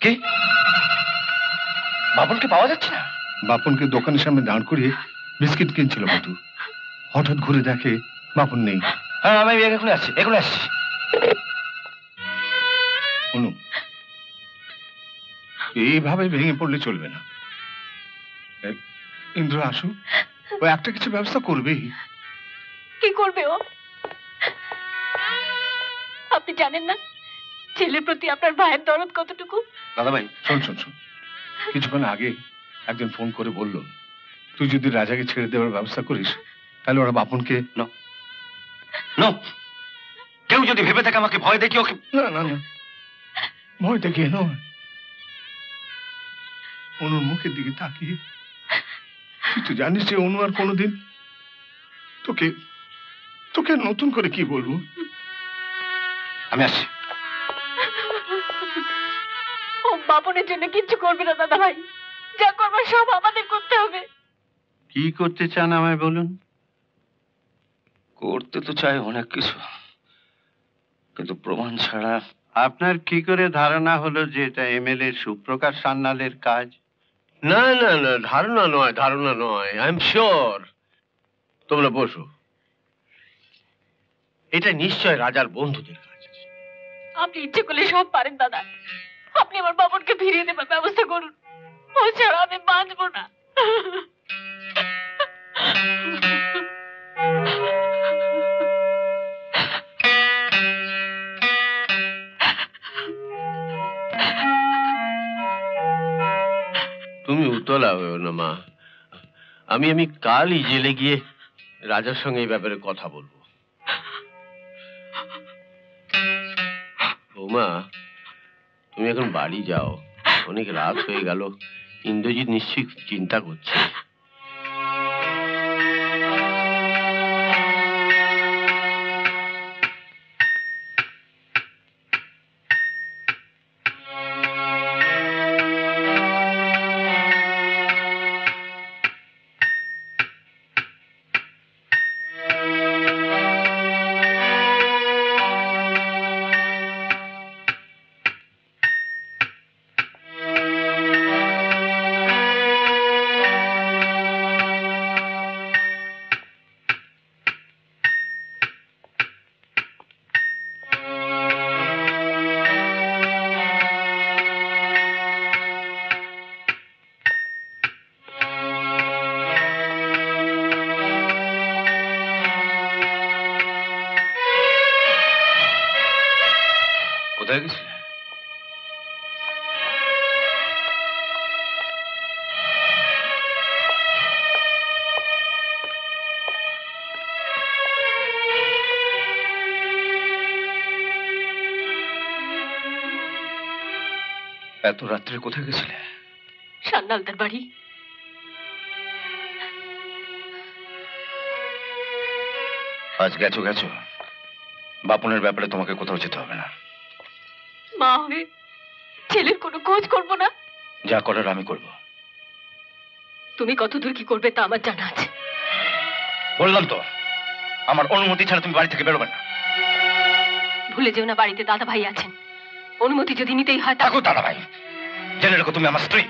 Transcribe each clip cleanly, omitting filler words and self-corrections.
কি বাপনকে পাওয়া যাচ্ছে না? বাপনকে দোকানের সামনে দাঁড় করিয়ে বিস্কিট কিনছিল মধু, হঠাৎ ঘুরে দেখে বাপন নেই। হ্যাঁ আমি এখন আসছি, এখন আসছি। অনু, এইভাবে ভেঙে পড়লে চলবে না। ইন্দ্র আসুক, ও একটা কিছু ব্যবস্থা করবেই। কি করবে ও? আপনি জানেন না ছেলের প্রতি আপনার ভাইয়ের দরদ কতটুকু? দাদা ভাই শোন শোন শোন, কিছুক্ষণ আগে একজন ফোন করে বলল তুই যদি রাজাকে ছেড়ে দেওয়ার ব্যবস্থা করিস তাহলে ওরা বাপনকে। কেউ যদি ভেবে থাকে আমাকে ভয় দেখি ওকে। না না না, ভয় দেখিয়ে নয়, অনুর মুখের দিকে তাকিয়ে তুই তো জানিস যে অনু আর কোনোদিন তোকে তোকে নতুন করে কি বলবো। আমি আসছি। ও বাপনের জন্য কিচ্ছু করবে না দাদা ভাই, যা করবার সব আমাদের করতে হবে। কি করতে চান আমায় বলুন? করতে তো চাই অনেক কিছু, কিন্তু প্রমাণ ছাড়া। আপনার কি করে ধারণা হলো যে এটা এমএলএ সুপ্রকাশ সান্যালের কাজ? না না না, ধারণা নয়, ধারণা নয়, আই এম শিওর। তোমরা বসো। এটা নিশ্চয় রাজার বন্ধুদের কাজ। আপনি ইচ্ছে করলে সব পারেন দাদা, আপনি আমার বাপনকে ফিরিয়ে দেবার ব্যবস্থা করুন, ও ছাড়া আমি বাঁচবো না। তুমি উতলা হয়েও না মা, আমি কালই জেলে গিয়ে রাজার সঙ্গে এই ব্যাপারে কথা বলবো। বৌমা, তুমি এখন বাড়ি যাও, অনেক রাত হয়ে গেল। ইন্দ্রজিৎ নিশ্চয়ই চিন্তা করছে। কোথায় গেছিলে? এত রাত্রে কোথায় গেছিলে? সান্যালদের বাড়ি। আজ গেছো গেছো, বাপনের ব্যাপারে তোমাকে কোথাও যেতে হবে না। মা হয়ে ছেলের কোনো খোঁজ করবো না? যা করার আমি করব। তুমি কতদূর কি করবে তা আমার জানা আছে। বললাম তো, আমার অনুমতি ছাড়া তুমি বাড়ি থেকে বেরোবে না। ভুলে যেও না বাড়িতে দাদা ভাই আছেন, অনুমতি যদি নিতেই হয়। থাকো দাদা ভাই, জেনে রেখো তুমি আমার স্ত্রী।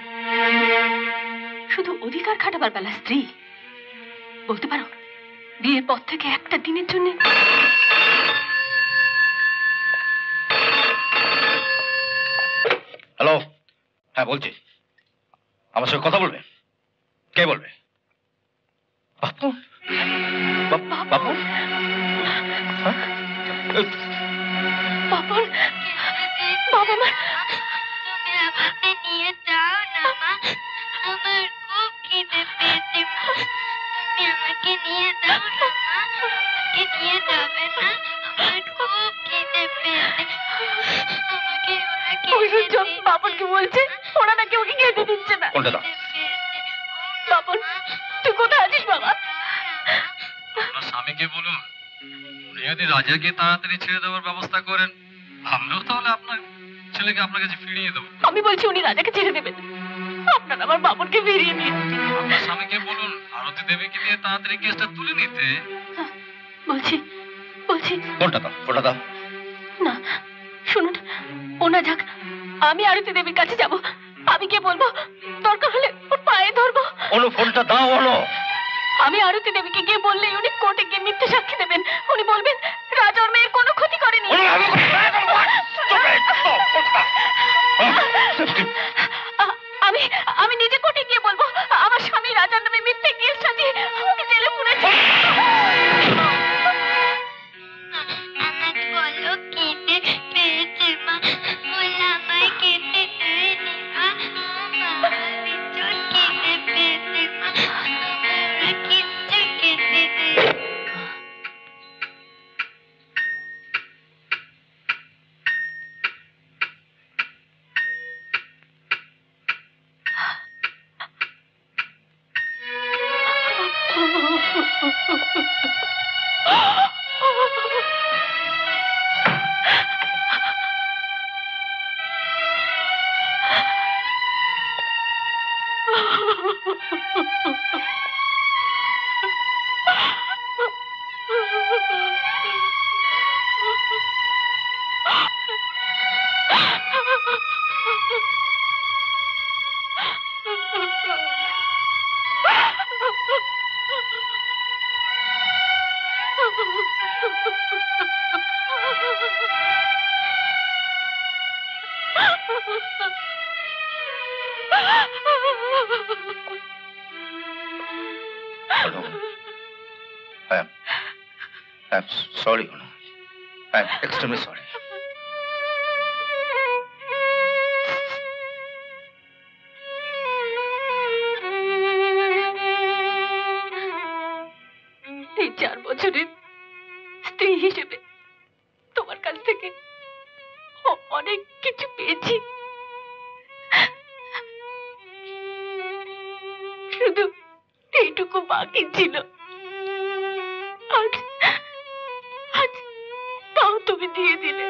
শুধু অধিকার খাটাবার বেলা স্ত্রী বলতে পারো? বিয়ের পর থেকে একটা দিনের জন্য। হ্যালো, হ্যাঁ বলছি, আমার সঙ্গে কথা বলবে। কে বলবে? বাপন? বাপন? হ্যাঁ? বাপন, বাবা মা, তুমি আমাকে নিয়ে যাও না মা, আমার খুব খিদে পেয়েছে মা, তুমি আমাকে নিয়ে যাও না মা, আমাকে নিয়ে যাবে না, আমার খুব খিদে পেয়েছে, আমাকে বাপনকে বলছে ওরা নাকি ওকে খেতে দিচ্ছে না। কোনটা দাও? বাপন, তুই কোথায় আছিস বাবা? আপনার স্বামীকে বলুন উনি যদি রাজাকে তাড়াতাড়ি ছেড়ে দেওয়ার ব্যবস্থা করেন, আমরাও তাহলে আপনার ছেলেকে আপনার কাছে ফিরিয়ে দেবো। আমি বলছি উনি রাজাকে ছেড়ে দেবেন, আপনার আমার বাপনকে ফিরিয়ে দিন। আপনার স্বামীকে বলুন আরতি দেবীকে দিয়ে তাড়াতাড়ি কেসটা তুলে নিতে। বলছি বলছি কোনটা দাও? কোনটা দাও? না শুনুন, ও না যাক, আমি আরতি দেবীর কাছে যাব। আমি কে বলবো, দরকার হলে ওর পায়ে ধরবো। অনু ফোনটা দাও অনু। আমি আরতি দেবীকে গিয়ে বললেই উনি কোর্টে গিয়ে মিথ্যে সাক্ষী দেবেন। উনি বলবেন রাজা ওর মেয়ের কোনো ক্ষতি করেনি। আমি আমি নিজে কোর্টে গিয়ে বলবো আমার স্বামী রাজার নামে মিথ্যে কেস সাজিয়ে আমাকে জেলে পুরেছে। আমাকে বলো কেটে পেয়েছে মা, বলে আমায় কেটে দেয়নি মা। ভীষণ কেটে পেয়েছে মা, ওরা কিচ্ছু কেটে দেয়। I'm sorry, Onu. I'm extremely sorry. এই 4 বছরের স্ত্রী হিসেবে তোমার কাছ থেকে অনেক কিছু পেয়েছি। শুধু এইটুকু বাকি ছিল। আজ আজ তাও তুমি দিয়ে দিলে।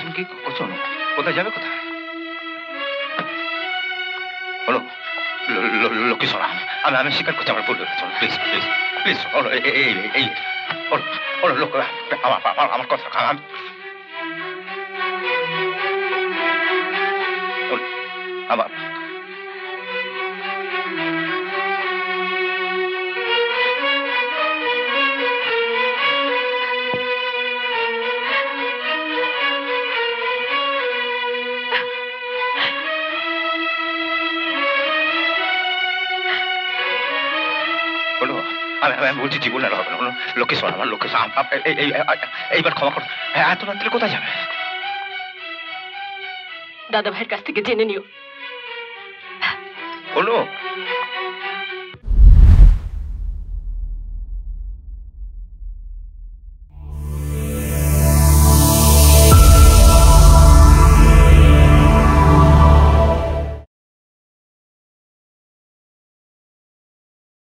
তুমি কি করছো অনু? কোথায় যাবে কোথায়? অনু, লক্ষ্মী শোনা, আমি স্বীকার করছি আমার ভুল হয়ে গেছে। প্লিজ প্লিজ প্লিজ অনু, এই অনু লোক আমার কথা রাখো। আমার আমি বলছি জীবন আর হবে না। লক্ষ্মী শোনা, আমার লক্ষ্মী এইবার ক্ষমা করো। এত রাত্রে কোথায় যাবে? দাদা ভাইয়ের কাছ থেকে জেনে নিও। অনু